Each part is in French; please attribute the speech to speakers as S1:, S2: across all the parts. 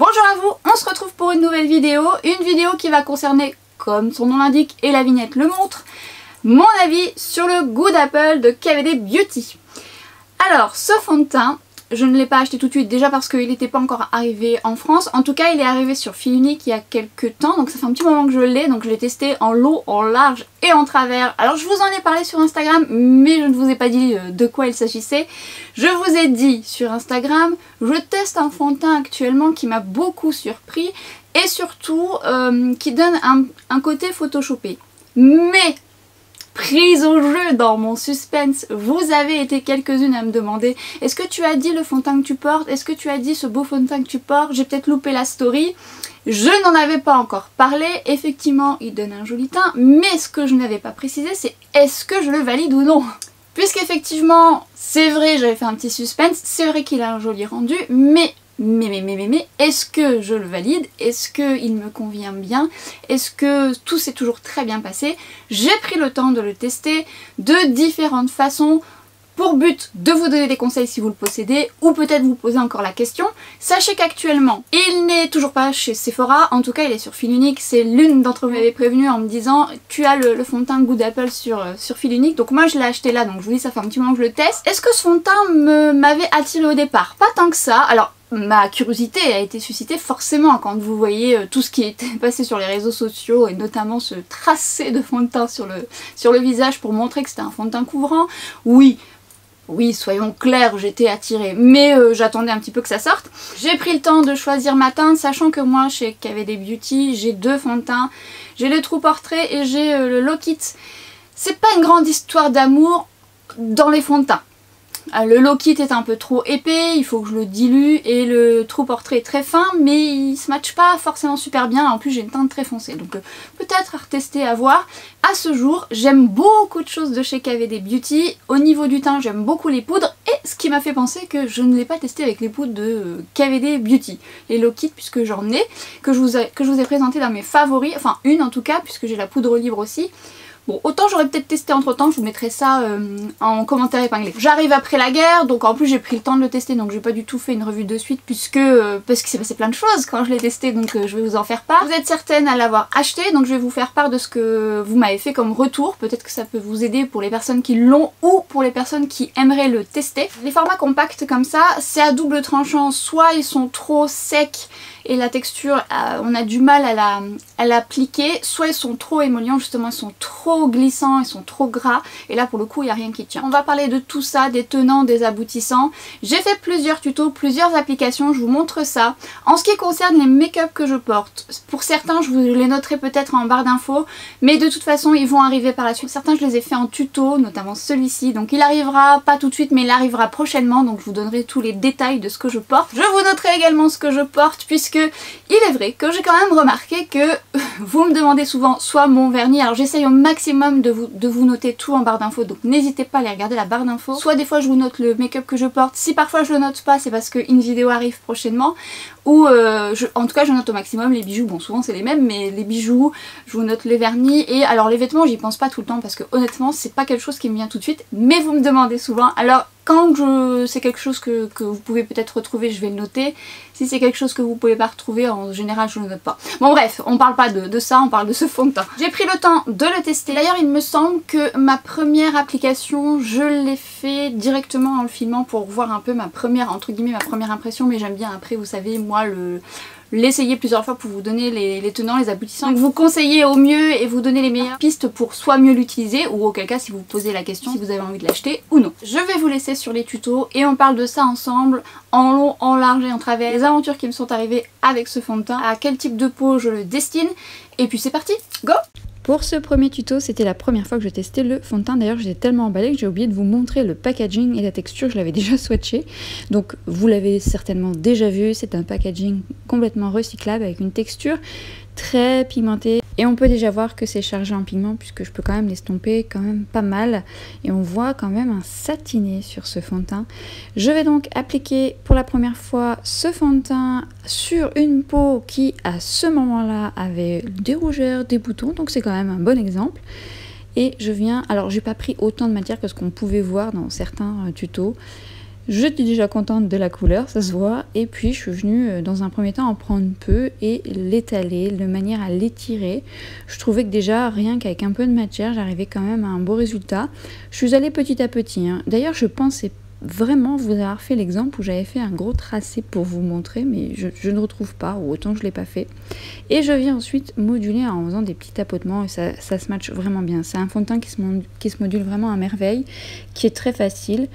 S1: Bonjour à vous, on se retrouve pour une nouvelle vidéo qui va concerner, comme son nom l'indique et la vignette le montre, mon avis sur le Good Apple de KVD Beauty. Alors, ce fond de teint, je ne l'ai pas acheté tout de suite, déjà parce qu'il n'était pas encore arrivé en France. En tout cas, il est arrivé sur fil unique il y a quelques temps, donc ça fait un petit moment que je l'ai, donc je l'ai testé en long, en large et en travers. Alors je vous en ai parlé sur Instagram, mais je ne vous ai pas dit de quoi il s'agissait. Je vous ai dit sur Instagram, je teste un fond de teint actuellement qui m'a beaucoup surpris et surtout qui donne un côté photoshopé. Mais prise au jeu dans mon suspense, vous avez été quelques-unes à me demander: est-ce que tu as dit le fond de teint que tu portes? Est-ce que tu as dit ce beau fond de teint que tu portes? J'ai peut-être loupé la story. Je n'en avais pas encore parlé. Effectivement, il donne un joli teint, mais ce que je n'avais pas précisé, c'est est-ce que je le valide ou non? Puisqu'effectivement, c'est vrai, j'avais fait un petit suspense, c'est vrai qu'il a un joli rendu, mais est-ce que je le valide? Est-ce qu'il me convient bien? Est-ce que tout s'est toujours très bien passé? J'ai pris le temps de le tester de différentes façons pour but de vous donner des conseils si vous le possédez, ou peut-être vous poser encore la question. Sachez qu'actuellement, il n'est toujours pas chez Sephora, en tout cas il est sur fil unique. C'est l'une d'entre vous m'avait prévenu en me disant: tu as le fond de teint Good Apple sur fil unique, donc moi je l'ai acheté là, donc je vous dis ça fait un petit moment que je le teste. Est-ce que ce fond de teint m'avait attiré au départ? Pas tant que ça. Alors ma curiosité a été suscitée forcément quand vous voyez tout ce qui était passé sur les réseaux sociaux, et notamment ce tracé de fond de teint sur le visage pour montrer que c'était un fond de teint couvrant. Oui, soyons clairs, j'étais attirée, mais j'attendais un petit peu que ça sorte. J'ai pris le temps de choisir ma teinte, sachant que moi, chez KVD Beauty, j'ai deux fonds de teint. J'ai le True Portrait et j'ai le Lock It. C'est pas une grande histoire d'amour dans les fonds de teint. Le Lock It est un peu trop épais, il faut que je le dilue, et le True Portrait est très fin, mais il se matche pas forcément super bien. En plus j'ai une teinte très foncée, donc peut-être à retester, à voir. À ce jour, j'aime beaucoup de choses de chez KVD Beauty. Au niveau du teint, j'aime beaucoup les poudres, et ce qui m'a fait penser que je ne l'ai pas testé avec les poudres de KVD Beauty. Les Lock It, puisque j'en ai, que je vous ai présenté dans mes favoris, enfin une en tout cas, puisque j'ai la poudre libre aussi. Bon, autant j'aurais peut-être testé entre temps, je vous mettrai ça en commentaire épinglé. J'arrive après la guerre, donc en plus j'ai pris le temps de le tester, donc j'ai pas du tout fait une revue de suite parce qu'il s'est passé plein de choses quand je l'ai testé, donc je vais vous en faire part. Vous êtes certaine à l'avoir acheté, donc je vais vous faire part de ce que vous m'avez fait comme retour. Peut-être que ça peut vous aider pour les personnes qui l'ont ou pour les personnes qui aimeraient le tester. Les formats compacts comme ça, c'est à double tranchant, soit ils sont trop secs et la texture, on a du mal à l'appliquer, soit ils sont trop émollients, justement ils sont trop glissants, ils sont trop gras, et là pour le coup il n'y a rien qui tient. On va parler de tout ça, des tenants, des aboutissants. J'ai fait plusieurs tutos, plusieurs applications, je vous montre ça. En ce qui concerne les make-up que je porte, pour certains je vous les noterai peut-être en barre d'infos, mais de toute façon ils vont arriver par la suite. Certains je les ai fait en tuto, notamment celui-ci, donc il arrivera pas tout de suite mais il arrivera prochainement, donc je vous donnerai tous les détails de ce que je porte. Je vous noterai également ce que je porte, puisque il est vrai que j'ai quand même remarqué que vous me demandez souvent soit mon vernis, alors j'essaye au maximum de vous noter tout en barre d'infos, donc n'hésitez pas à aller regarder la barre d'infos. Soit des fois je vous note le make-up que je porte, si parfois je le note pas c'est parce qu'une vidéo arrive prochainement, ou en tout cas je note au maximum les bijoux. Bon souvent c'est les mêmes, mais les bijoux, je vous note les vernis, et alors les vêtements j'y pense pas tout le temps parce que honnêtement c'est pas quelque chose qui me vient tout de suite, mais vous me demandez souvent, alors quand c'est quelque chose que vous pouvez peut-être retrouver, je vais le noter. Si c'est quelque chose que vous pouvez pas retrouver, en général je ne le note pas. Bon bref, on parle pas de ça, on parle de ce fond de teint. J'ai pris le temps de le tester. D'ailleurs il me semble que ma première application, je l'ai fait directement en le filmant pour voir un peu ma première, entre guillemets, ma première impression, mais j'aime bien après, vous savez, moi l'essayer plusieurs fois pour vous donner les tenants, les aboutissants, donc vous conseiller au mieux et vous donner les meilleures pistes pour soit mieux l'utiliser, ou auquel cas si vous posez la question si vous avez envie de l'acheter ou non. Je vais vous laisser sur les tutos et on parle de ça ensemble, en long, en large et en travers, les aventures qui me sont arrivées avec ce fond de teint, à quel type de peau je le destine, et puis c'est parti, go! Pour ce premier tuto, c'était la première fois que je testais le fond de teint. D'ailleurs, j'étais tellement emballée que j'ai oublié de vous montrer le packaging et la texture. Je l'avais déjà swatché. Donc, vous l'avez certainement déjà vu. C'est un packaging complètement recyclable avec une texture très pigmentée. Et on peut déjà voir que c'est chargé en pigments puisque je peux quand même l'estomper quand même pas mal. Et on voit quand même un satiné sur ce fond de teint. Je vais donc appliquer pour la première fois ce fond de teint sur une peau qui à ce moment-là avait des rougeurs, des boutons. Donc c'est quand même un bon exemple. Et je viens, alors j'ai pas pris autant de matière que ce qu'on pouvait voir dans certains tutos.
S2: J'étais déjà contente de la couleur, ça se voit, et puis je suis venue dans un premier temps en prendre peu et l'étaler de manière à l'étirer. Je trouvais que déjà, rien qu'avec un peu de matière, j'arrivais quand même à un beau résultat. Je suis allée petit à petit, hein. D'ailleurs, je pensais vraiment vous avoir fait l'exemple où j'avais fait un gros tracé pour vous montrer, mais je ne retrouve pas, ou autant je ne l'ai pas fait. Et je viens ensuite moduler en faisant des petits tapotements, et ça se matche vraiment bien. C'est un fond de teint qui se module vraiment à merveille, qui est très facile.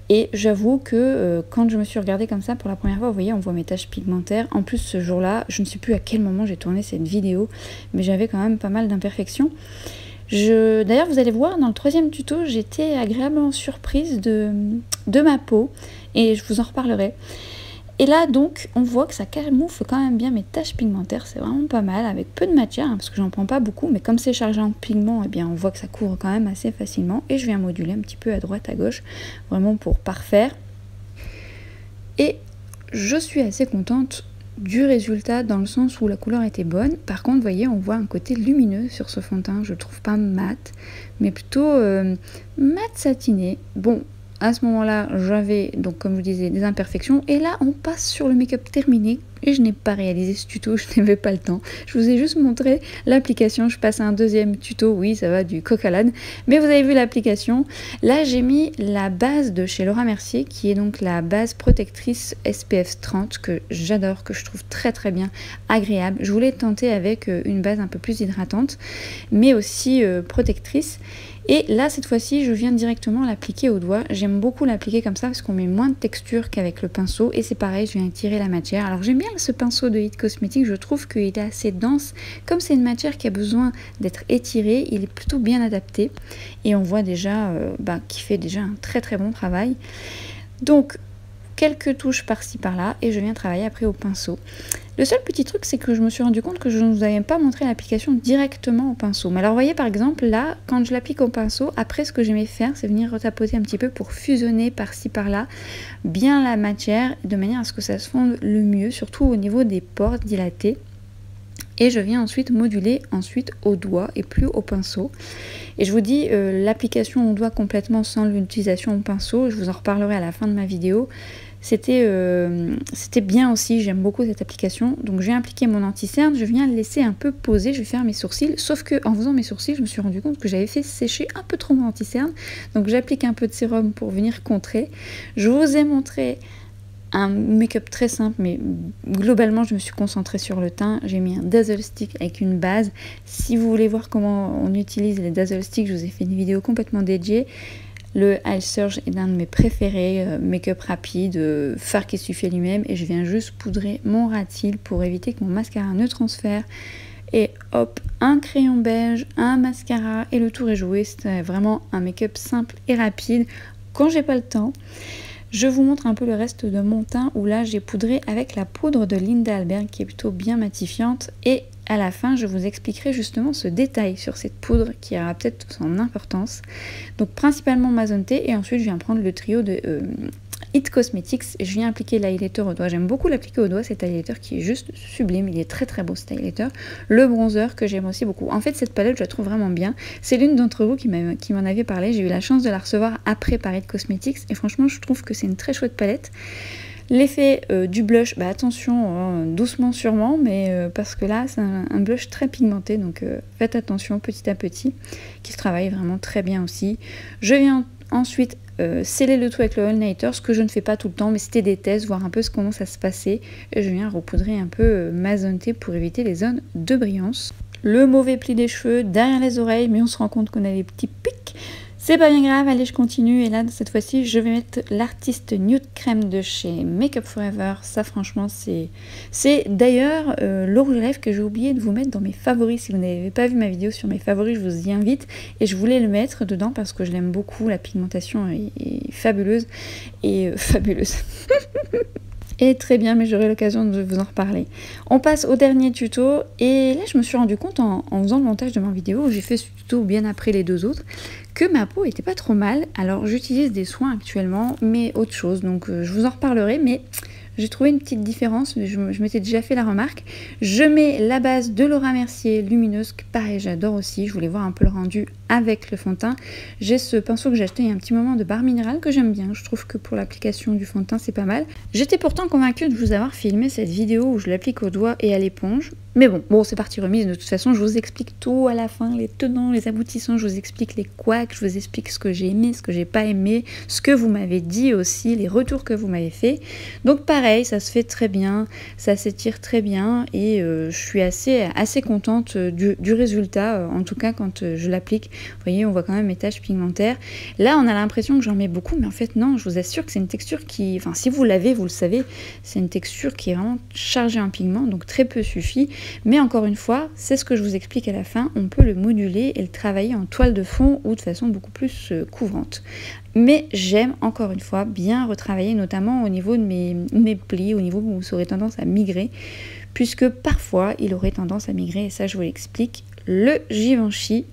S2: Et j'avoue que quand je me suis regardée comme ça pour la première fois, vous voyez, on voit mes taches pigmentaires. En plus, ce jour-là, je ne sais plus à quel moment j'ai tourné cette vidéo, mais j'avais quand même pas mal d'imperfections. D'ailleurs, vous allez voir, dans le 3e tuto, j'étais agréablement surprise de ma peau, et je vous en reparlerai. Et là, donc, on voit que ça camoufle quand même bien mes taches pigmentaires, c'est vraiment pas mal, avec peu de matière, hein, parce que j'en prends pas beaucoup, mais comme c'est chargé en pigments, eh bien, on voit que ça couvre quand même assez facilement, et je viens moduler un petit peu à droite, à gauche, vraiment pour parfaire. Et je suis assez contente du résultat dans le sens où la couleur était bonne. Par contre, vous voyez, on voit un côté lumineux sur ce fond de teint, je le trouve pas mat, mais plutôt mat satiné. Bon, à ce moment-là, j'avais, donc comme je vous disais, des imperfections. Et là, on passe sur le make-up terminé. Et je n'ai pas réalisé ce tuto, je n'avais pas le temps. Je vous ai juste montré l'application. Je passe à un 2e tuto. Oui, ça va du coq à l'âne. Mais vous avez vu l'application. Là, j'ai mis la base de chez Laura Mercier, qui est donc la base protectrice SPF 30, que j'adore, que je trouve très très bien, agréable. Je voulais tenter avec une base un peu plus hydratante, mais aussi protectrice. Et là, cette fois-ci, je viens directement l'appliquer au doigt. J'aime beaucoup l'appliquer comme ça parce qu'on met moins de texture qu'avec le pinceau. Et c'est pareil, je viens étirer la matière. Alors j'aime bien ce pinceau de It Cosmetics, je trouve qu'il est assez dense. Comme c'est une matière qui a besoin d'être étirée, il est plutôt bien adapté. Et on voit déjà qu'il fait déjà un très très bon travail. Donc, quelques touches par-ci par-là et je viens travailler après au pinceau. Le seul petit truc, c'est que je me suis rendu compte que je ne vous avais pas montré l'application directement au pinceau. Mais alors, vous voyez, par exemple, là, quand je l'applique au pinceau, après, ce que j'aimais faire, c'est venir retapoter un petit peu pour fusionner par-ci, par-là, bien la matière, de manière à ce que ça se fonde le mieux, surtout au niveau des pores dilatés. Et je viens ensuite moduler au doigt et plus au pinceau. Et je vous dis, l'application au doigt complètement sans l'utilisation au pinceau, je vous en reparlerai à la fin de ma vidéo. C'était bien aussi, j'aime beaucoup cette application. Donc je viens appliquer mon anti-cerne, je viens le laisser un peu poser, je vais faire mes sourcils. Sauf que en faisant mes sourcils, je me suis rendu compte que j'avais fait sécher un peu trop mon anti-cerne. Donc j'applique un peu de sérum pour venir contrer. Je vous ai montré un make-up très simple, mais globalement je me suis concentrée sur le teint. J'ai mis un Dazzle Stick avec une base. Si vous voulez voir comment on utilise les Dazzle Sticks, je vous ai fait une vidéo complètement dédiée. Le Eye Surge est l'un de mes préférés, make-up rapide, fard qui suffit lui-même, et je viens juste poudrer mon ras de cils pour éviter que mon mascara ne transfère. Et hop, un crayon beige, un mascara et le tour est joué. C'est vraiment un make-up simple et rapide quand j'ai pas le temps. Je vous montre un peu le reste de mon teint où là j'ai poudré avec la poudre de Linda Alberg qui est plutôt bien matifiante, et à la fin je vous expliquerai justement ce détail sur cette poudre qui aura peut-être son importance. Donc principalement Mazonte, et ensuite je viens prendre le trio de It Cosmetics et je viens appliquer l'highlighter au doigt. J'aime beaucoup l'appliquer au doigt, cet highlighter qui est juste sublime, il est très très beau cet highlighter. Le bronzer que j'aime aussi beaucoup. En fait cette palette je la trouve vraiment bien, c'est l'une d'entre vous qui m'en avait parlé, j'ai eu la chance de la recevoir après par It Cosmetics et franchement je trouve que c'est une très chouette palette. L'effet du blush, attention, doucement sûrement, mais parce que là c'est un blush très pigmenté, donc faites attention petit à petit, qui se travaille vraiment très bien aussi. Je viens ensuite sceller le tout avec le all-nighter, ce que je ne fais pas tout le temps, mais c'était des tests, voir un peu comment ça se passait, et je viens repoudrer un peu Mazonte pour éviter les zones de brillance. Le mauvais pli des cheveux derrière les oreilles, mais on se rend compte qu'on a des petits pics. C'est pas bien grave, allez je continue, et là cette fois-ci je vais mettre l'artiste Nude Crème de chez Make Up For Ever. Ça franchement c'est d'ailleurs le rouge à lèvres que j'ai oublié de vous mettre dans mes favoris. Si vous n'avez pas vu ma vidéo sur mes favoris, je vous y invite, et je voulais le mettre dedans parce que je l'aime beaucoup, la pigmentation est fabuleuse, et fabuleuse et très bien, mais j'aurai l'occasion de vous en reparler. On passe au dernier tuto, et là je me suis rendu compte en faisant le montage de ma vidéo, où j'ai fait ce tuto bien après les deux autres, que ma peau était pas trop mal. Alors j'utilise des soins actuellement, mais autre chose, donc je vous en reparlerai, mais j'ai trouvé une petite différence, mais je m'étais déjà fait la remarque. Je mets la base de Laura Mercier lumineuse, que pareil j'adore aussi, je voulais voir un peu le rendu avec le fond de teint. J'ai ce pinceau que j'ai acheté il y a un petit moment de Barre Minéral que j'aime bien, je trouve que pour l'application du fond de teint c'est pas mal. J'étais pourtant convaincue de vous avoir filmé cette vidéo où je l'applique au doigt et à l'éponge. Mais bon, c'est parti remise, de toute façon je vous explique tout à la fin, les tenants, les aboutissants, je vous explique les couacs, je vous explique ce que j'ai aimé, ce que j'ai pas aimé, ce que vous m'avez dit aussi, les retours que vous m'avez fait. Donc pareil, ça se fait très bien, ça s'étire très bien et je suis assez contente du résultat, en tout cas quand je l'applique. Vous voyez, on voit quand même mes taches pigmentaires. Là on a l'impression que j'en mets beaucoup, mais en fait non, je vous assure que c'est une texture qui, enfin si vous l'avez, vous le savez, c'est une texture qui est vraiment chargée en pigment, donc très peu suffit. Mais encore une fois, c'est ce que je vous explique à la fin, on peut le moduler et le travailler en toile de fond ou de façon beaucoup plus couvrante. Mais j'aime encore une fois bien retravailler, notamment au niveau de mes plis, au niveau où ça aurait tendance à migrer, puisque parfois il aurait tendance à migrer, et ça je vous l'explique, le Givenchy.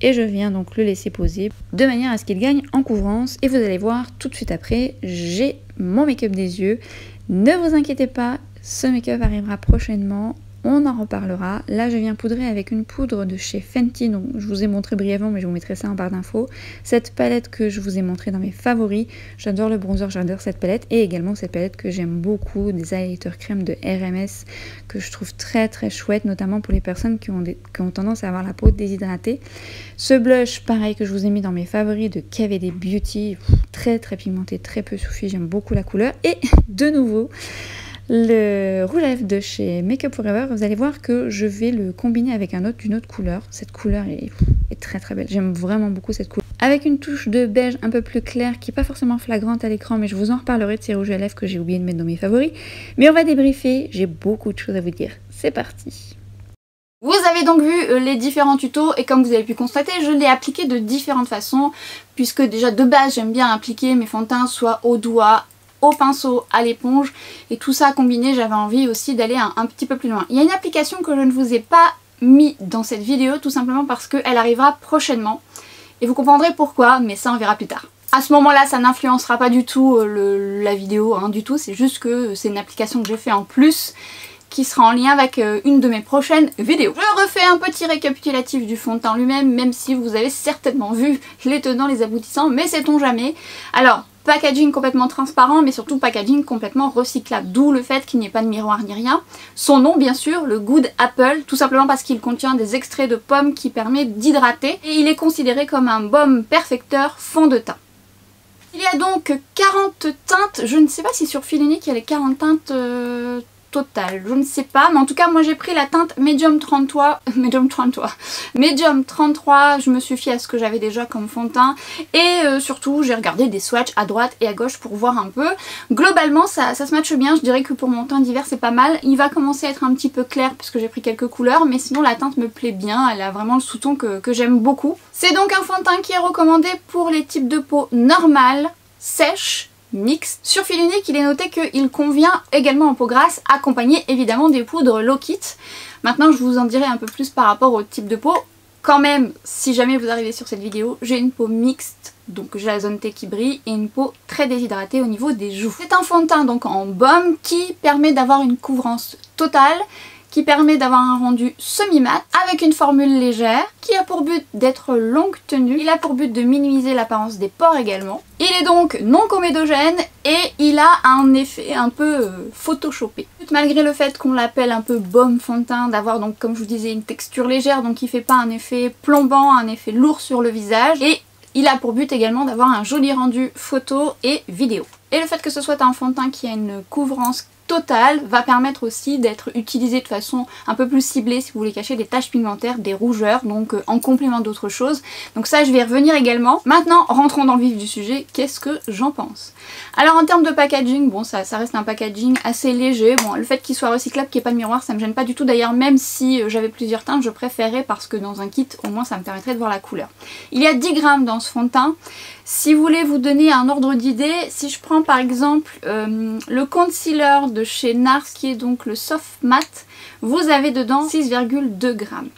S2: Et je viens donc le laisser poser de manière à ce qu'il gagne en couvrance. Et vous allez voir tout de suite après, j'ai mon make-up des yeux. Ne vous inquiétez pas, ce make-up arrivera prochainement. On en reparlera. Là, je viens poudrer avec une poudre de chez Fenty. Donc, je vous ai montré brièvement, mais je vous mettrai ça en barre d'infos. Cette palette que je vous ai montrée dans mes favoris. J'adore le bronzer, j'adore cette palette. Et également cette palette que j'aime beaucoup, des highlighters crème de RMS, que je trouve très chouette, notamment pour les personnes qui ont tendance à avoir la peau déshydratée. Ce blush, pareil, que je vous ai mis dans mes favoris de KVD Beauty. Très pigmenté, très peu suffi. J'aime beaucoup la couleur. Et de nouveau, le rouge à lèvres de chez Make Up For Ever, vous allez voir que je vais le combiner avec d'une autre couleur. Cette couleur est très belle, j'aime vraiment beaucoup cette couleur. Avec une touche de beige un peu plus claire qui n'est pas forcément flagrante à l'écran, mais je vous en reparlerai de ces rouges à lèvres que j'ai oublié de mettre dans mes favoris. Mais on va débriefer, j'ai beaucoup de choses à vous dire. C'est parti.
S1: Vous avez donc vu les différents tutos et comme vous avez pu constater, je l'ai appliqué de différentes façons, puisque déjà de base j'aime bien appliquer mes fonds de teint soit au doigt, au pinceau, à l'éponge, et tout ça combiné, j'avais envie aussi d'aller un petit peu plus loin. Il y a une application que je ne vous ai pas mis dans cette vidéo, tout simplement parce qu'elle arrivera prochainement, et vous comprendrez pourquoi, mais ça on verra plus tard. À ce moment-là, ça n'influencera pas du tout la vidéo, du tout, c'est juste que c'est une application que j'ai fait en plus, qui sera en lien avec une de mes prochaines vidéos. Je refais un petit récapitulatif du fond de teint lui-même, même si vous avez certainement vu les tenants, les aboutissants, mais sait-on jamais. Alors, packaging complètement transparent, mais surtout packaging complètement recyclable, d'où le fait qu'il n'y ait pas de miroir ni rien. Son nom bien sûr, le Good Apple, tout simplement parce qu'il contient des extraits de pommes qui permettent d'hydrater, et il est considéré comme un baume perfecteur fond de teint. Il y a donc 40 teintes, je ne sais pas si sur fil unique il y a les 40 teintes total, je ne sais pas, mais en tout cas moi j'ai pris la teinte Medium 33, Medium 33, je me suis fiée à ce que j'avais déjà comme fond de teint et surtout j'ai regardé des swatchs à droite et à gauche pour voir un peu. Globalement ça se matche bien, je dirais que pour mon teint d'hiver c'est pas mal. Il va commencer à être un petit peu clair puisque j'ai pris quelques couleurs, mais sinon la teinte me plaît bien, elle a vraiment le sous-ton que j'aime beaucoup. C'est donc un fond de teint qui est recommandé pour les types de peau normales, sèches, mixte. Sur fil unique, il est noté qu'il convient également en peau grasse, accompagné évidemment des poudres Low Kit. Maintenant, je vous en dirai un peu plus par rapport au type de peau. Quand même, si jamais vous arrivez sur cette vidéo, j'ai une peau mixte, donc j'ai la zone T qui brille, et une peau très déshydratée au niveau des joues. C'est un fond de teint donc en baume qui permet d'avoir une couvrance totale, qui permet d'avoir un rendu semi-mat avec une formule légère qui a pour but d'être longue tenue. Il a pour but de minimiser l'apparence des pores également. Il est donc non comédogène et il a un effet un peu photoshopé. Malgré le fait qu'on l'appelle un peu baume fond de teint, d'avoir donc comme je vous disais une texture légère, donc il fait pas un effet plombant, un effet lourd sur le visage, et il a pour but également d'avoir un joli rendu photo et vidéo. Et le fait que ce soit un fond de teint qui a une couvrance totale va permettre aussi d'être utilisé de façon un peu plus ciblée si vous voulez cacher des taches pigmentaires, des rougeurs, donc en complément d'autres choses. Donc ça je vais y revenir également. Maintenant rentrons dans le vif du sujet, qu'est-ce que j'en pense? Alors en termes de packaging, bon ça reste un packaging assez léger. Bon, le fait qu'il soit recyclable, qu'il n'y ait pas de miroir, ça me gêne pas du tout. D'ailleurs même si j'avais plusieurs teintes, je préférais parce que dans un kit au moins ça me permettrait de voir la couleur. Il y a 10 grammes dans ce fond de teint. Si vous voulez vous donner un ordre d'idée, si je prends par exemple le concealer de chez NARS qui est donc le Soft Matte, vous avez dedans 6,2 grammes.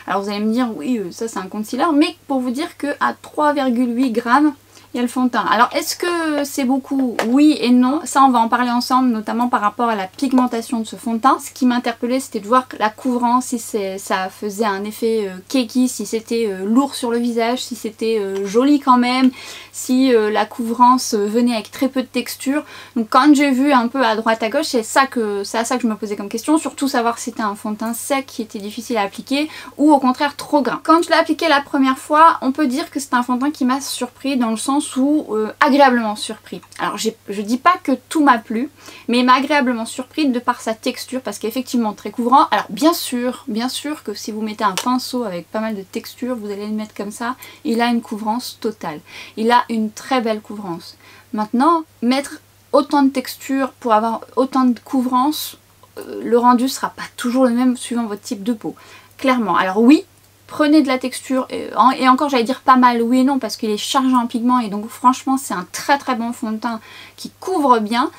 S1: Alors vous allez me dire oui ça c'est un concealer, mais pour vous dire que à 3,8 grammes Il y a le fond de teint. Alors est-ce que c'est beaucoup? Oui et non. Ça on va en parler ensemble, notamment par rapport à la pigmentation de ce fond de teint. Ce qui m'interpellait c'était de voir la couvrance, si ça faisait un effet cakey, si c'était lourd sur le visage, si c'était joli quand même, si la couvrance venait avec très peu de texture. Donc quand j'ai vu un peu à droite à gauche, c'est à ça que je me posais comme question. Surtout savoir si c'était un fond de teint sec qui était difficile à appliquer ou au contraire trop gras. Quand je l'ai appliqué la première fois, on peut dire que c'est un fond de teint qui m'a surpris dans le sens où agréablement surpris. Alors je dis pas que tout m'a plu, mais il m'a agréablement surpris de par sa texture parce qu'effectivement très couvrant. Alors bien sûr que si vous mettez un pinceau avec pas mal de texture, vous allez le mettre comme ça, il a une couvrance totale. Il a une très belle couvrance. Maintenant, mettre autant de texture pour avoir autant de couvrance, le rendu sera pas toujours le même suivant votre type de peau. Clairement. Alors oui, prenez de la texture, et encore j'allais dire pas mal, oui et non, parce qu'il est chargé en pigments et donc franchement c'est un très très bon fond de teint qui couvre bien.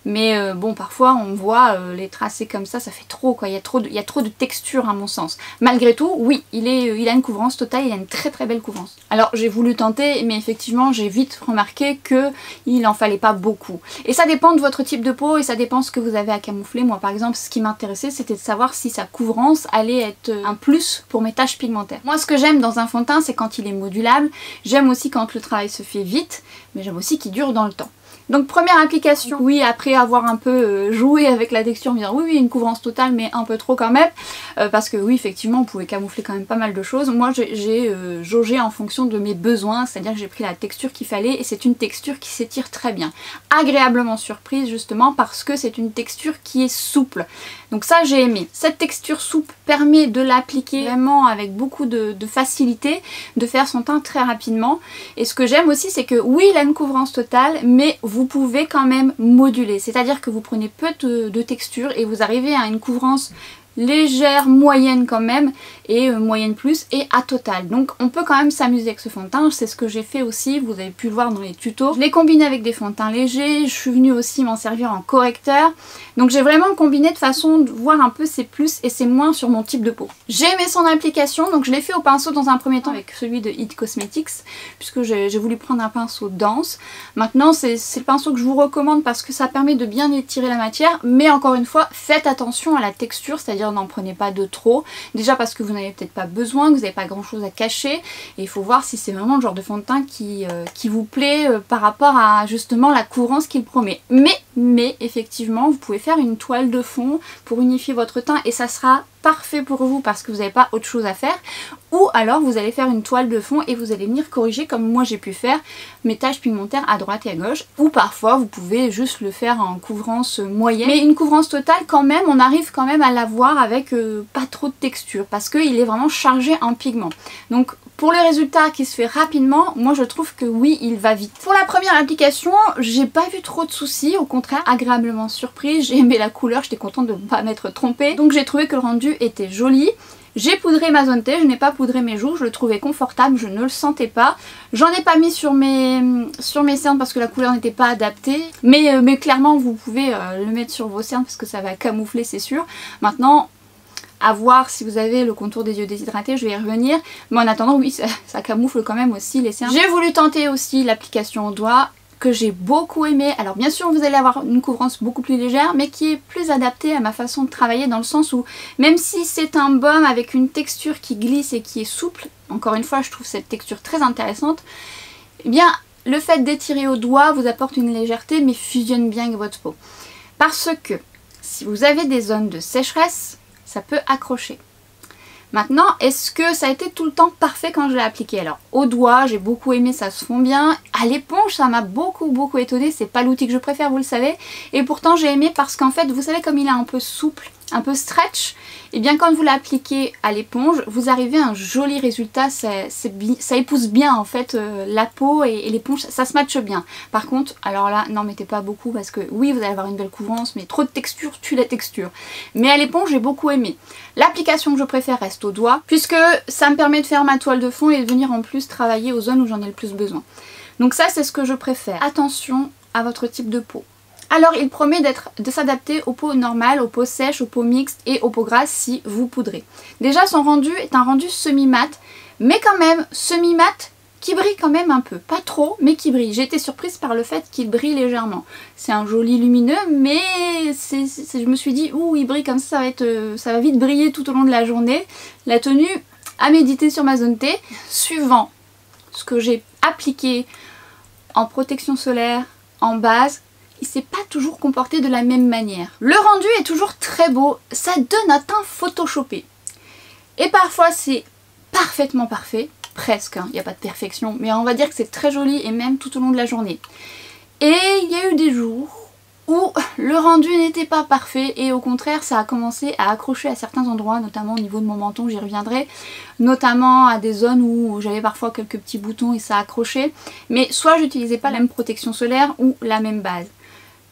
S1: Mais bon, parfois on voit les tracés comme ça fait trop quoi, il y a trop de texture à mon sens. Malgré tout, oui, il a une couvrance totale, il a une très très belle couvrance. Alors j'ai voulu tenter, mais effectivement j'ai vite remarqué qu'il en fallait pas beaucoup. Et ça dépend de votre type de peau et ça dépend ce que vous avez à camoufler. Moi par exemple, ce qui m'intéressait c'était de savoir si sa couvrance allait être un plus pour mes taches pigmentaires. Moi ce que j'aime dans un fond de teint, c'est quand il est modulable. J'aime aussi quand le travail se fait vite, mais j'aime aussi qu'il dure dans le temps. Donc première application, oui, après avoir un peu joué avec la texture, me dire oui une couvrance totale mais un peu trop quand même, parce que oui effectivement on pouvait camoufler quand même pas mal de choses. Moi j'ai jaugé en fonction de mes besoins, c'est à dire que j'ai pris la texture qu'il fallait et c'est une texture qui s'étire très bien. Agréablement surprise justement parce que c'est une texture qui est souple, donc ça j'ai aimé. Cette texture souple permet de l'appliquer vraiment avec beaucoup de facilité, de faire son teint très rapidement. Et ce que j'aime aussi c'est que oui il a une couvrance totale mais vous pouvez quand même moduler, c'est-à-dire que vous prenez peu de texture et vous arrivez à une couvrance légère, moyenne quand même, et moyenne plus, et à total. Donc on peut quand même s'amuser avec ce fond de teint, c'est ce que j'ai fait aussi, vous avez pu le voir dans les tutos. Je l'ai combiné avec des fonds de teint légers, je suis venue aussi m'en servir en correcteur, donc j'ai vraiment combiné de façon de voir un peu ses plus et ses moins sur mon type de peau. J'ai aimé son application, donc je l'ai fait au pinceau dans un premier temps avec celui de It Cosmetics, puisque j'ai voulu prendre un pinceau dense. Maintenant c'est le pinceau que je vous recommande parce que ça permet de bien étirer la matière, mais encore une fois, faites attention à la texture, c'est-à-dire n'en prenez pas de trop, déjà parce que vous n'avez peut-être pas besoin, que vous n'avez pas grand chose à cacher, et il faut voir si c'est vraiment le genre de fond de teint qui vous plaît par rapport à justement la couvrance qu'il promet. Mais effectivement vous pouvez faire une toile de fond pour unifier votre teint et ça sera parfait pour vous parce que vous n'avez pas autre chose à faire, ou alors vous allez faire une toile de fond et vous allez venir corriger comme moi j'ai pu faire mes taches pigmentaires à droite et à gauche, ou parfois vous pouvez juste le faire en couvrance moyenne, mais une couvrance totale quand même, on arrive quand même à l'avoir avec pas trop de texture parce qu'il est vraiment chargé en pigments. Donc pour le résultat qui se fait rapidement, moi je trouve que oui, il va vite. Pour la première application, j'ai pas vu trop de soucis, au contraire, agréablement surprise, j'ai aimé la couleur, j'étais contente de ne pas m'être trompée, donc j'ai trouvé que le rendu était joli. J'ai poudré ma zone T, je n'ai pas poudré mes joues, je le trouvais confortable, je ne le sentais pas. J'en ai pas mis sur mes cernes parce que la couleur n'était pas adaptée, mais clairement vous pouvez le mettre sur vos cernes parce que ça va camoufler, c'est sûr. Maintenant, à voir si vous avez le contour des yeux déshydratés, je vais y revenir. Mais en attendant, oui, ça camoufle quand même aussi les cernes. J'ai voulu tenter aussi l'application au doigt, que j'ai beaucoup aimé. Alors bien sûr vous allez avoir une couvrance beaucoup plus légère mais qui est plus adaptée à ma façon de travailler, dans le sens où même si c'est un baume avec une texture qui glisse et qui est souple, encore une fois je trouve cette texture très intéressante, eh bien le fait d'étirer au doigt vous apporte une légèreté mais fusionne bien avec votre peau. Parce que si vous avez des zones de sécheresse, ça peut accrocher. Maintenant, est-ce que ça a été tout le temps parfait quand je l'ai appliqué? Alors, au doigt, j'ai beaucoup aimé, ça se fond bien. À l'éponge, ça m'a beaucoup étonnée. C'est pas l'outil que je préfère, vous le savez. Et pourtant, j'ai aimé parce qu'en fait, vous savez, comme il est un peu souple, un peu stretch, et bien quand vous l'appliquez à l'éponge, vous arrivez à un joli résultat, ça épouse bien en fait la peau et l'éponge, ça se matche bien. Par contre, alors là, n'en mettez pas beaucoup parce que oui, vous allez avoir une belle couvrance, mais trop de texture tue la texture. Mais à l'éponge, j'ai beaucoup aimé. L'application que je préfère reste au doigt, puisque ça me permet de faire ma toile de fond et de venir en plus travailler aux zones où j'en ai le plus besoin. Donc ça, c'est ce que je préfère. Attention à votre type de peau. Alors il promet de s'adapter aux peaux normales, aux peaux sèches, aux peaux mixtes et aux peaux grasses si vous poudrez. Déjà son rendu est un rendu semi-mat, mais quand même semi-mat qui brille quand même un peu, pas trop, mais qui brille. J'ai été surprise par le fait qu'il brille légèrement. C'est un joli lumineux, mais je me suis dit, ouh, il brille comme ça, ça va vite briller tout au long de la journée. La tenue à méditer sur ma zone T, suivant ce que j'ai appliqué en protection solaire, en base, il s'est pas toujours comporté de la même manière. Le rendu est toujours très beau, ça donne un teint photoshopé. Et parfois c'est parfaitement parfait, presque, il n'y a pas de perfection, mais on va dire que c'est très joli et même tout au long de la journée. Et il y a eu des jours où le rendu n'était pas parfait et au contraire ça a commencé à accrocher à certains endroits, notamment au niveau de mon menton, j'y reviendrai, notamment à des zones où j'avais parfois quelques petits boutons et ça accrochait, mais soit j'utilisais pas la même protection solaire ou la même base.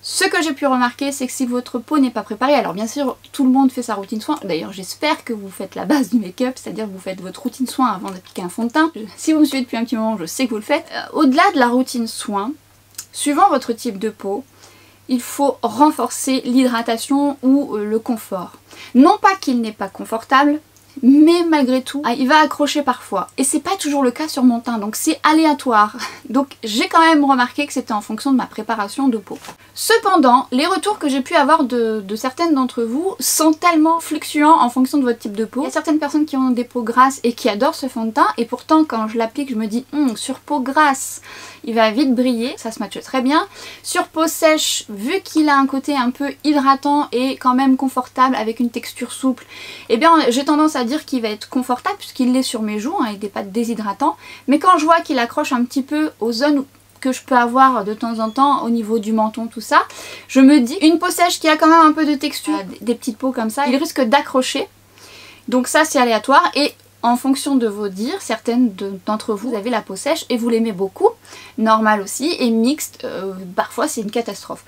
S1: Ce que j'ai pu remarquer, c'est que si votre peau n'est pas préparée, alors bien sûr tout le monde fait sa routine soin, d'ailleurs j'espère que vous faites la base du make-up, c'est-à-dire que vous faites votre routine soin avant d'appliquer un fond de teint. Si vous me suivez depuis un petit moment, je sais que vous le faites. Au-delà de la routine soin, suivant votre type de peau, il faut renforcer l'hydratation ou le confort. Non pas qu'il n'est pas confortable, mais malgré tout, il va accrocher parfois. Et c'est pas toujours le cas sur mon teint, donc c'est aléatoire. Donc j'ai quand même remarqué que c'était en fonction de ma préparation de peau. Cependant, les retours que j'ai pu avoir de certaines d'entre vous sont tellement fluctuants en fonction de votre type de peau. Il y a certaines personnes qui ont des peaux grasses et qui adorent ce fond de teint, et pourtant quand je l'applique, je me dis sur peau grasse, il va vite briller, ça se matche très bien. Sur peau sèche, vu qu'il a un côté un peu hydratant et quand même confortable avec une texture souple, eh bien j'ai tendance à dire qu'il va être confortable puisqu'il l'est sur mes joues, il n'est pas déshydratant. Mais quand je vois qu'il accroche un petit peu aux zones que je peux avoir de temps en temps au niveau du menton, tout ça, je me dis, une peau sèche qui a quand même un peu de texture, des petites peaux comme ça, il risque d'accrocher. Donc ça c'est aléatoire et en fonction de vos dires, certaines d'entre vous avez la peau sèche et vous l'aimez beaucoup, normal aussi, et mixte, parfois c'est une catastrophe.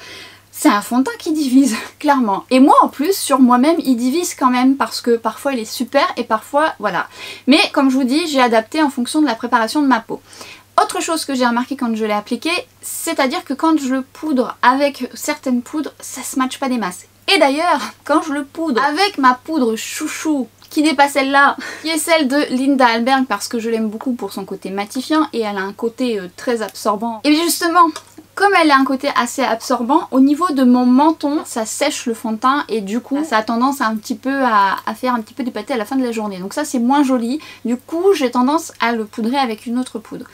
S1: C'est un fond de teint qui divise, clairement. Et moi en plus, sur moi-même, il divise quand même parce que parfois il est super et parfois, voilà. Mais comme je vous dis, j'ai adapté en fonction de la préparation de ma peau. Autre chose que j'ai remarqué quand je l'ai appliqué, c'est-à-dire que quand je le poudre avec certaines poudres, ça se matche pas des masses. Et d'ailleurs, quand je le poudre avec ma poudre chouchou, qui n'est pas celle-là, qui est celle de Linda Alberg parce que je l'aime beaucoup pour son côté matifiant et elle a un côté très absorbant. Et justement, comme elle a un côté assez absorbant, au niveau de mon menton, ça sèche le fond de teint et du coup ça a tendance à faire un petit peu des pâtés à la fin de la journée. Donc ça c'est moins joli, du coup j'ai tendance à le poudrer avec une autre poudre.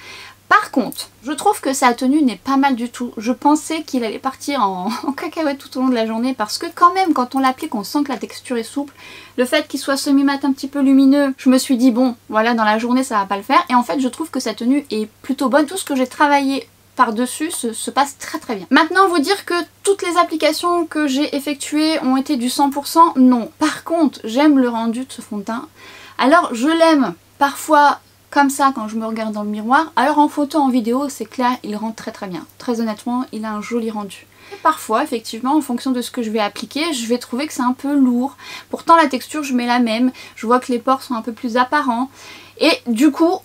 S1: Par contre, je trouve que sa tenue n'est pas mal du tout. Je pensais qu'il allait partir en cacahuète tout au long de la journée parce que quand même quand on l'applique on sent que la texture est souple. Le fait qu'il soit semi-mat un petit peu lumineux, je me suis dit bon voilà dans la journée ça va pas le faire. Et en fait je trouve que sa tenue est plutôt bonne. Tout ce que j'ai travaillé par-dessus se passe très très bien. Maintenant vous dire que toutes les applications que j'ai effectuées ont été du 100%, non. Par contre j'aime le rendu de ce fond de teint. Alors je l'aime parfois comme ça quand je me regarde dans le miroir, alors en photo, en vidéo, c'est clair, il rend très très bien. Très honnêtement, il a un joli rendu. Et parfois, effectivement, en fonction de ce que je vais appliquer, je vais trouver que c'est un peu lourd. Pourtant, la texture, je mets la même. Je vois que les pores sont un peu plus apparents. Et du coup,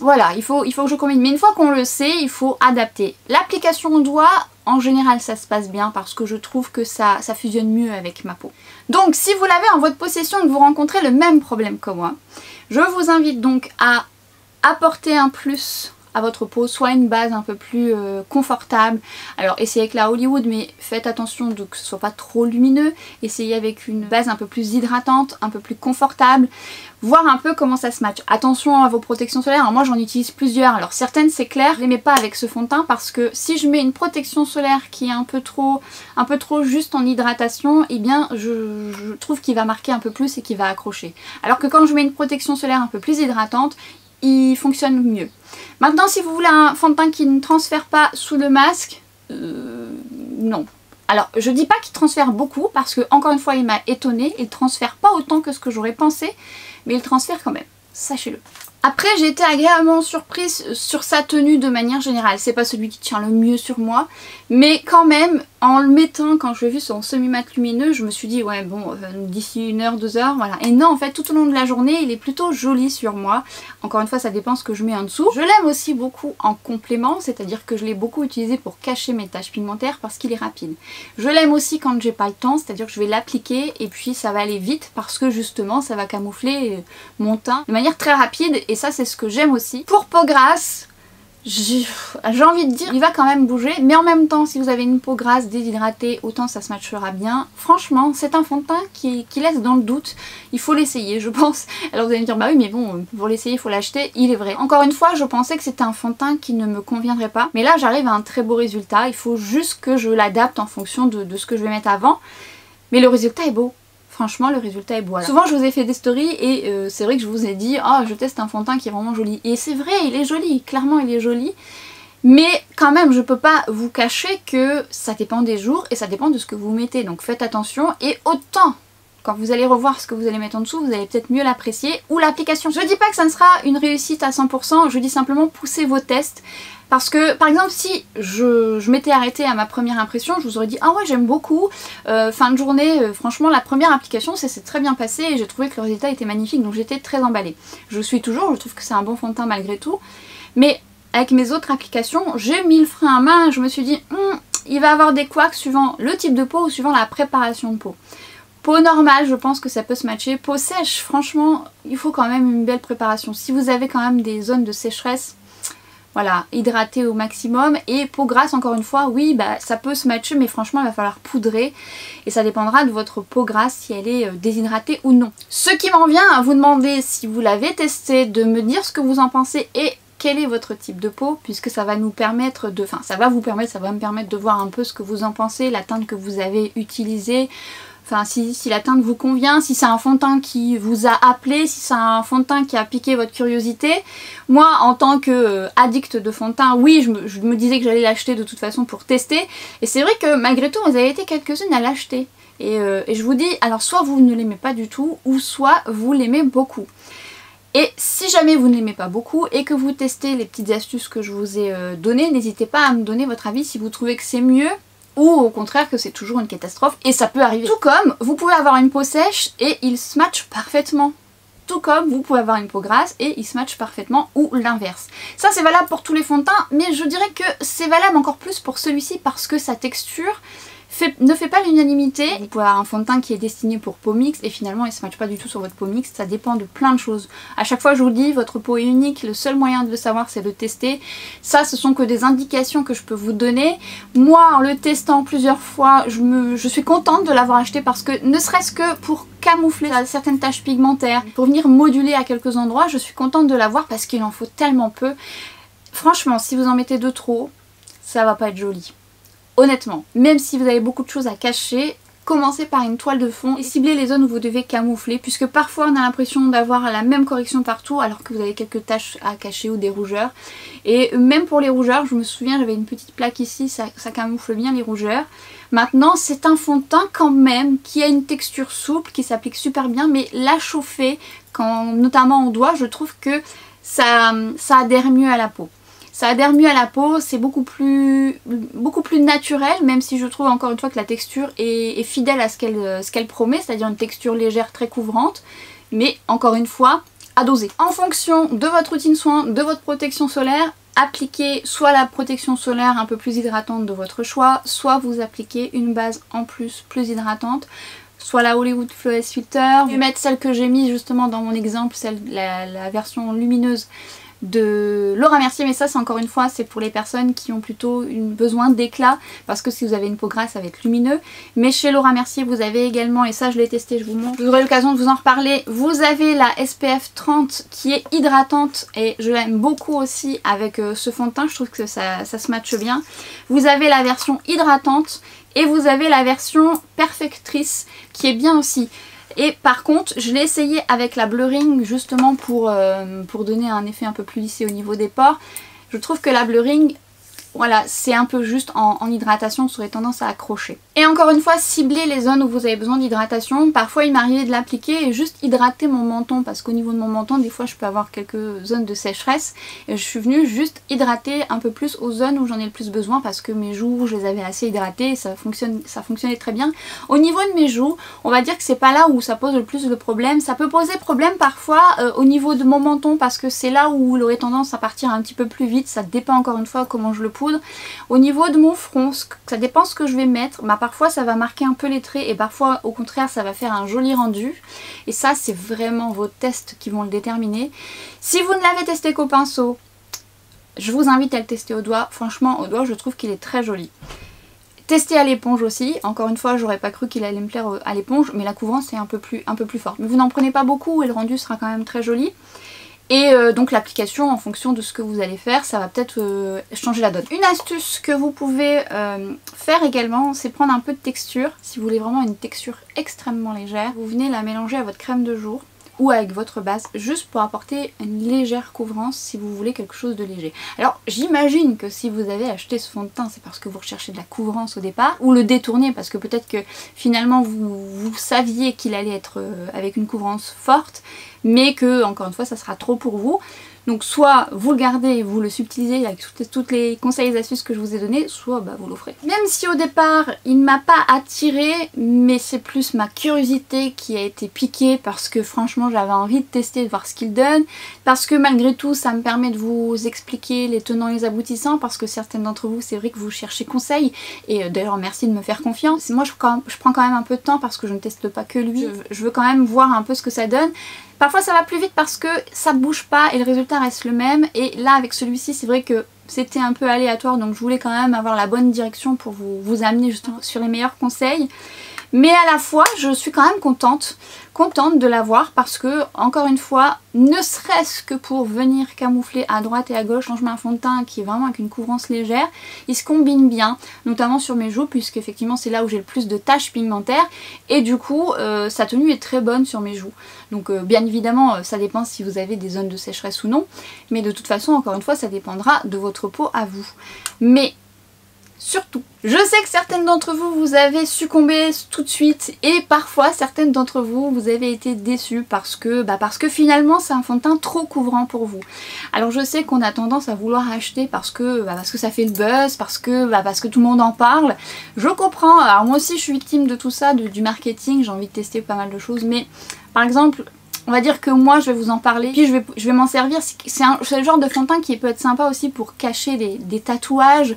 S1: voilà, il faut que je combine. Mais une fois qu'on le sait, il faut adapter. L'application au doigt, en général, ça se passe bien parce que je trouve que ça fusionne mieux avec ma peau. Donc, si vous l'avez en votre possession et que vous rencontrez le même problème que moi, je vous invite donc à apporter un plus à votre peau, soit une base un peu plus confortable. Alors essayez avec la Hollywood, mais faites attention de que ce soit pas trop lumineux. Essayez avec une base un peu plus hydratante, un peu plus confortable. Voir un peu comment ça se match. Attention à vos protections solaires. Alors moi j'en utilise plusieurs. Alors certaines c'est clair, je les mets pas avec ce fond de teint parce que si je mets une protection solaire qui est un peu trop juste en hydratation, eh bien je trouve qu'il va marquer un peu plus et qu'il va accrocher. Alors que quand je mets une protection solaire un peu plus hydratante, il fonctionne mieux. Maintenant si vous voulez un fond de teint qui ne transfère pas sous le masque, non. Alors je dis pas qu'il transfère beaucoup parce que encore une fois il m'a étonnée, il transfère pas autant que ce que j'aurais pensé, mais il transfère quand même, sachez-le. Après j'ai été agréablement surprise sur sa tenue de manière générale, c'est pas celui qui tient le mieux sur moi, mais quand même en le mettant, quand je l'ai vu son semi-mat lumineux, je me suis dit ouais bon d'ici 1 heure, 2 heures, voilà. Et non en fait tout au long de la journée il est plutôt joli sur moi, encore une fois ça dépend ce que je mets en dessous. Je l'aime aussi beaucoup en complément, c'est-à-dire que je l'ai beaucoup utilisé pour cacher mes taches pigmentaires parce qu'il est rapide. Je l'aime aussi quand j'ai pas le temps, c'est-à-dire que je vais l'appliquer et puis ça va aller vite parce que justement ça va camoufler mon teint de manière très rapide et ça c'est ce que j'aime aussi. Pour peau grasse, j'ai envie de dire, il va quand même bouger, mais en même temps, si vous avez une peau grasse, déshydratée, autant ça se matchera bien. Franchement, c'est un fond de teint qui laisse dans le doute. Il faut l'essayer, je pense. Alors vous allez me dire, bah oui, mais bon, pour l'essayer, il faut l'acheter. Il est vrai. Encore une fois, je pensais que c'était un fond de teint qui ne me conviendrait pas. Mais là, j'arrive à un très beau résultat. Il faut juste que je l'adapte en fonction de ce que je vais mettre avant. Mais le résultat est beau. Franchement, le résultat est beau. Alors, souvent, je vous ai fait des stories et c'est vrai que je vous ai dit « Oh, je teste un fond de teint qui est vraiment joli. » Et c'est vrai, il est joli. Clairement, il est joli. Mais quand même, je peux pas vous cacher que ça dépend des jours et ça dépend de ce que vous mettez. Donc faites attention. Et autant, quand vous allez revoir ce que vous allez mettre en dessous, vous allez peut-être mieux l'apprécier. Ou l'application. Je dis pas que ça ne sera une réussite à 100%. Je dis simplement poussez vos tests. Parce que par exemple si je m'étais arrêtée à ma première impression, je vous aurais dit ah ouais j'aime beaucoup, fin de journée, franchement la première application c'est très bien passé et j'ai trouvé que le résultat était magnifique donc j'étais très emballée. Je suis toujours, je trouve que c'est un bon fond de teint malgré tout, mais avec mes autres applications j'ai mis le frein à main, je me suis dit il va avoir des couacs suivant le type de peau ou suivant la préparation de peau. Peau normale, je pense que ça peut se matcher. Peau sèche, franchement il faut quand même une belle préparation. Si vous avez quand même des zones de sécheresse, voilà, hydrater au maximum. Et peau grasse, encore une fois, oui, bah ça peut se matcher, mais franchement, il va falloir poudrer. Et ça dépendra de votre peau grasse, si elle est déshydratée ou non. Ce qui m'en vient à vous demander, si vous l'avez testé, de me dire ce que vous en pensez et quel est votre type de peau, puisque ça va nous permettre de... Enfin, ça va me permettre de voir un peu ce que vous en pensez, la teinte que vous avez utilisée. Enfin, si la teinte vous convient, si c'est un fond de teint qui vous a appelé, si c'est un fond de teint qui a piqué votre curiosité. Moi, en tant que addict de fond de teint, oui, je me disais que j'allais l'acheter de toute façon pour tester. Et c'est vrai que malgré tout, vous avez été quelques-unes à l'acheter. Et je vous dis, alors soit vous ne l'aimez pas du tout, ou soit vous l'aimez beaucoup. Et si jamais vous ne l'aimez pas beaucoup et que vous testez les petites astuces que je vous ai données, n'hésitez pas à me donner votre avis si vous trouvez que c'est mieux ou au contraire que c'est toujours une catastrophe et ça peut arriver. Tout comme vous pouvez avoir une peau sèche et il se match parfaitement. Tout comme vous pouvez avoir une peau grasse et il se match parfaitement ou l'inverse. Ça c'est valable pour tous les fonds de teint mais je dirais que c'est valable encore plus pour celui-ci parce que sa texture ne fait pas l'unanimité. Vous pouvez avoir un fond de teint qui est destiné pour peau mixte et finalement il ne se matche pas du tout sur votre peau mixte, ça dépend de plein de choses. À chaque fois je vous le dis, votre peau est unique, le seul moyen de le savoir c'est de tester. Ça ce sont que des indications que je peux vous donner. Moi en le testant plusieurs fois, je suis contente de l'avoir acheté parce que ne serait-ce que pour camoufler certaines taches pigmentaires, pour venir moduler à quelques endroits, je suis contente de l'avoir parce qu'il en faut tellement peu. Franchement si vous en mettez de trop, ça va pas être joli. Honnêtement, même si vous avez beaucoup de choses à cacher, commencez par une toile de fond et ciblez les zones où vous devez camoufler puisque parfois on a l'impression d'avoir la même correction partout alors que vous avez quelques taches à cacher ou des rougeurs. Et même pour les rougeurs, je me souviens j'avais une petite plaque ici, ça camoufle bien les rougeurs. Maintenant c'est un fond de teint quand même qui a une texture souple, qui s'applique super bien mais la chauffer, notamment en doigt, je trouve que ça adhère mieux à la peau. Ça adhère mieux à la peau, c'est beaucoup plus naturel, même si je trouve encore une fois que la texture est fidèle à ce qu'elle promet, c'est-à-dire une texture légère très couvrante, mais encore une fois, à doser. En fonction de votre routine soin, de votre protection solaire, appliquez soit la protection solaire un peu plus hydratante de votre choix, soit vous appliquez une base en plus hydratante, soit la Hollywood Flawless Filter. Je vais mettre celle que j'ai mise justement dans mon exemple, la version lumineuse de Laura Mercier, mais ça c'est encore une fois c'est pour les personnes qui ont plutôt besoin d'éclat parce que si vous avez une peau grasse ça va être lumineux, mais chez Laura Mercier vous avez également, et ça je l'ai testé, je vous montre, vous aurez l'occasion de vous en reparler, vous avez la SPF 30 qui est hydratante et je l'aime beaucoup aussi avec ce fond de teint, je trouve que ça se matche bien. Vous avez la version hydratante et vous avez la version perfectrice qui est bien aussi. Et par contre, je l'ai essayé avec la blurring justement pour donner un effet un peu plus lissé au niveau des pores. Je trouve que la blurring, voilà, c'est un peu juste en hydratation, ça aurait tendance à accrocher. Et encore une fois, ciblez les zones où vous avez besoin d'hydratation. Parfois il m'arrivait de l'appliquer et juste hydrater mon menton parce qu'au niveau de mon menton, des fois je peux avoir quelques zones de sécheresse. Et je suis venue juste hydrater un peu plus aux zones où j'en ai le plus besoin parce que mes joues, je les avais assez hydratées et ça fonctionnait très bien. Au niveau de mes joues, on va dire que c'est pas là où ça pose le plus de problème. Ça peut poser problème parfois au niveau de mon menton parce que c'est là où il aurait tendance à partir un petit peu plus vite. Ça dépend encore une fois comment je le poudre. Au niveau de mon front, ça dépend ce que je vais mettre. Bah, parfois ça va marquer un peu les traits et parfois au contraire ça va faire un joli rendu. Et ça c'est vraiment vos tests qui vont le déterminer. Si vous ne l'avez testé qu'au pinceau, je vous invite à le tester au doigt. Franchement, au doigt, je trouve qu'il est très joli. Tester à l'éponge aussi, encore une fois j'aurais pas cru qu'il allait me plaire à l'éponge, mais la couvrance est un peu plus forte. Mais vous n'en prenez pas beaucoup et le rendu sera quand même très joli. Et donc l'application, en fonction de ce que vous allez faire, ça va peut-être changer la donne. Une astuce que vous pouvez faire également, c'est prendre un peu de texture. Si vous voulez vraiment une texture extrêmement légère, vous venez la mélanger à votre crème de jour ou avec votre base, juste pour apporter une légère couvrance si vous voulez quelque chose de léger. Alors j'imagine que si vous avez acheté ce fond de teint, c'est parce que vous recherchez de la couvrance au départ, ou le détourner parce que peut-être que finalement vous saviez qu'il allait être avec une couvrance forte, mais que encore une fois ça sera trop pour vous. Donc soit vous le gardez, vous le subtilisez avec toutes les conseils et astuces que je vous ai donnés, soit bah, vous l'offrez. Même si au départ il ne m'a pas attirée, mais c'est plus ma curiosité qui a été piquée parce que franchement j'avais envie de tester, de voir ce qu'il donne, parce que malgré tout ça me permet de vous expliquer les tenants et les aboutissants, parce que certaines d'entre vous c'est vrai que vous cherchez conseil, et d'ailleurs merci de me faire confiance. Moi je prends quand même un peu de temps parce que je ne teste pas que lui, je veux quand même voir un peu ce que ça donne. Parfois ça va plus vite parce que ça bouge pas et le résultat reste le même, et là avec celui-ci c'est vrai que c'était un peu aléatoire, donc je voulais quand même avoir la bonne direction pour vous amener justement sur les meilleurs conseils. Mais à la fois je suis quand même contente de l'avoir parce que, encore une fois, ne serait-ce que pour venir camoufler à droite et à gauche, quand je mets un fond de teint qui est vraiment avec une couvrance légère, il se combine bien, notamment sur mes joues, puisque effectivement c'est là où j'ai le plus de taches pigmentaires, et du coup sa tenue est très bonne sur mes joues. Donc bien évidemment ça dépend si vous avez des zones de sécheresse ou non, mais de toute façon encore une fois ça dépendra de votre peau à vous. Mais surtout, je sais que certaines d'entre vous avez succombé tout de suite, et parfois certaines d'entre vous avez été déçues parce que finalement c'est un fond de teint trop couvrant pour vous. Alors je sais qu'on a tendance à vouloir acheter parce que ça fait le buzz, parce que tout le monde en parle. Je comprends, alors moi aussi je suis victime de tout ça, du marketing, j'ai envie de tester pas mal de choses, mais par exemple, on va dire que moi je vais vous en parler, puis je vais m'en servir. C'est le genre de fond de teint qui peut être sympa aussi pour cacher des tatouages,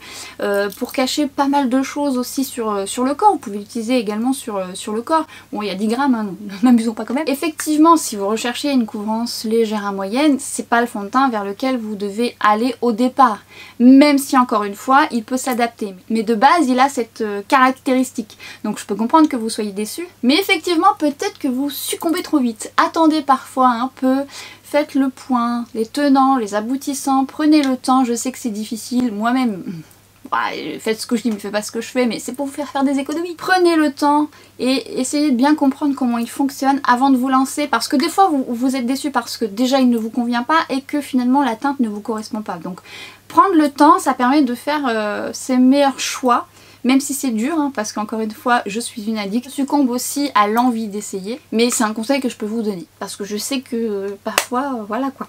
S1: pour cacher pas mal de choses aussi sur le corps. Vous pouvez l'utiliser également sur le corps. Bon, il y a 10 grammes, hein, n'abusons pas quand même. Effectivement, si vous recherchez une couvrance légère à moyenne, c'est pas le fond de teint vers lequel vous devez aller au départ. Même si encore une fois, il peut s'adapter. Mais de base, il a cette caractéristique. Donc je peux comprendre que vous soyez déçus. Mais effectivement, peut-être que vous succombez trop vite. Attendez parfois un peu, faites le point, les tenants, les aboutissants, prenez le temps. Je sais que c'est difficile, moi-même, faites ce que je dis mais faites pas ce que je fais, mais c'est pour vous faire des économies. Prenez le temps et essayez de bien comprendre comment il fonctionne avant de vous lancer, parce que des fois vous êtes déçus parce que déjà il ne vous convient pas et que finalement la teinte ne vous correspond pas. Donc prendre le temps, ça permet de faire ses meilleurs choix. Même si c'est dur, hein, parce qu'encore une fois, je suis une addict. Je succombe aussi à l'envie d'essayer. Mais c'est un conseil que je peux vous donner. Parce que je sais que parfois, voilà quoi.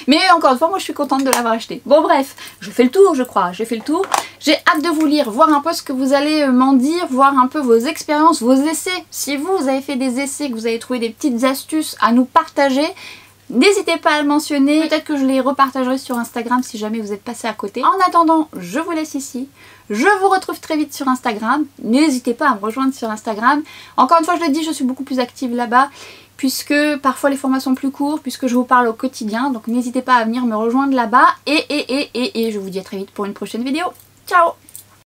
S1: Mais encore une fois, moi je suis contente de l'avoir acheté. Bon bref, je fais le tour je crois, j'ai fait le tour. J'ai hâte de vous lire, voir un peu ce que vous allez m'en dire, voir un peu vos expériences, vos essais. Si vous avez fait des essais, que vous avez trouvé des petites astuces à nous partager, n'hésitez pas à le mentionner, peut-être que je les repartagerai sur Instagram si jamais vous êtes passé à côté. En attendant, je vous laisse ici. Je vous retrouve très vite sur Instagram. N'hésitez pas à me rejoindre sur Instagram. Encore une fois, je le dis, je suis beaucoup plus active là-bas, puisque parfois les formats sont plus courts, puisque je vous parle au quotidien. Donc n'hésitez pas à venir me rejoindre là-bas. Et je vous dis à très vite pour une prochaine vidéo. Ciao!